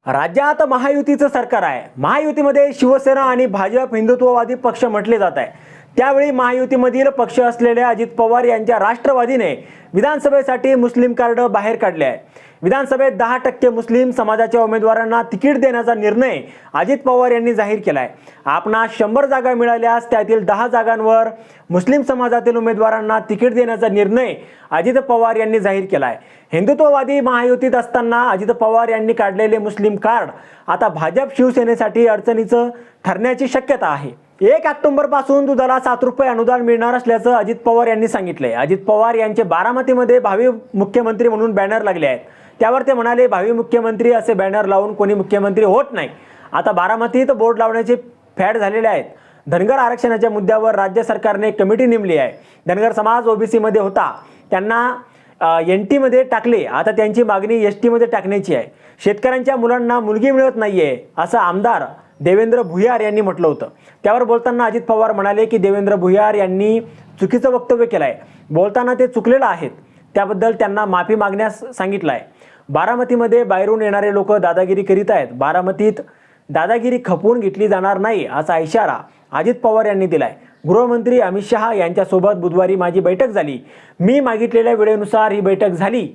राज्यात महायुतीचं सरकार आहे। महायुतीमध्ये शिवसेना आणि भाजप हिंदुत्ववादी पक्ष म्हटले जात आहे। त्यावेळी महायुतीमधील पक्ष असलेल्या अजित पवार यांच्या राष्ट्रवादीने विधानसभेसाठी मुस्लिम कार्ड बाहेर काढले आहे। विधानसभेत 10% मुस्लिम समाजाच्या उमेदवारांना तिकीट देण्याचा निर्णय अजित पवार यांनी जाहीर केला आहे। आपणास 100 जागा मिळाल्यास त्यातील 10 जागांवर मुस्लिम समाजातील उमेदवारांना तिकीट देण्याचा निर्णय अजित पवार यांनी जाहीर केला आहे। हिंदुत्ववादी महायुतीत असताना अजित पवार यांनी काढलेले मुस्लिम कार्ड आता भाजप शिवसेनेसाठी अडचणीचं ठरण्याची शक्यता आहे। 1 ऑक्टोबर पासून दुधाला 7 रुपये अनुदान मिळणार असल्याचं अजित पवार यांनी सांगितले। अजित पवार यांचे बारामतीमध्ये भावी मुख्यमंत्री म्हणून बॅनर लागले आहेत। त्यावर ते म्हणाले, भावी मुख्यमंत्री असे बॅनर लावून कोणी मुख्यमंत्री होत नाही। आता बारामतीत बोर्ड लावण्याचे फॅड झालेले आहेत। धनगर आरक्षणाच्या मुद्द्यावर राज्य सरकारने कमिटी नेमली आहे। धनगर समाज ओबीसी मध्ये होता, त्यांना एनटी मध्ये टाकले। आता त्यांची मागणी एसटी मध्ये टाकण्याची आहे। शेतकऱ्यांच्या मुलांना मुलगी मिळत नाहीये असं आमदार देवेंद्र भुयार यांनी म्हटलं होतं। त्यावर बोलताना अजित पवार म्हणाले की देवेंद्र भुयार यांनी चुकीचं वक्तव्य केलं आहे। बोलताना ते चुकलेलं आहेत, त्याबद्दल त्यांना माफी मागण्यास सांगितलं आहे। बारामतीमध्ये बाहेरून येणारे लोक दादागिरी करीत आहेत। बारामतीत दादागिरी खपवून घेतली जाणार नाही असा इशारा अजित पवार यांनी दिलाय। गृहमंत्री अमित शहा यांच्यासोबत बुधवारी माझी बैठक झाली। मी मागितलेल्या वेळेनुसार ही बैठक झाली।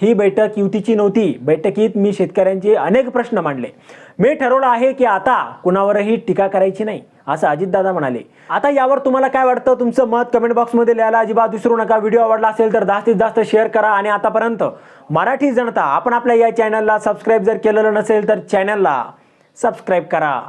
ही बैठक युतीची नव्हती। बैठकीत मी शेतकऱ्यांचे अनेक प्रश्न मांडले। मी ठरवलं आहे की आता कुणावरही टीका करायची नाही असं अजितदादा म्हणाले। आता यावर तुम्हाला काय वाटतं? तुमचं मत कमेंट बॉक्समध्ये लिहायला अजिबात विसरू नका। व्हिडिओ आवडला असेल तर जास्तीत जास्त शेअर करा। आणि आतापर्यंत मराठी जनता आपण आपल्या या चॅनलला सबस्क्राईब जर केलेलं नसेल तर चॅनलला सबस्क्राईब करा।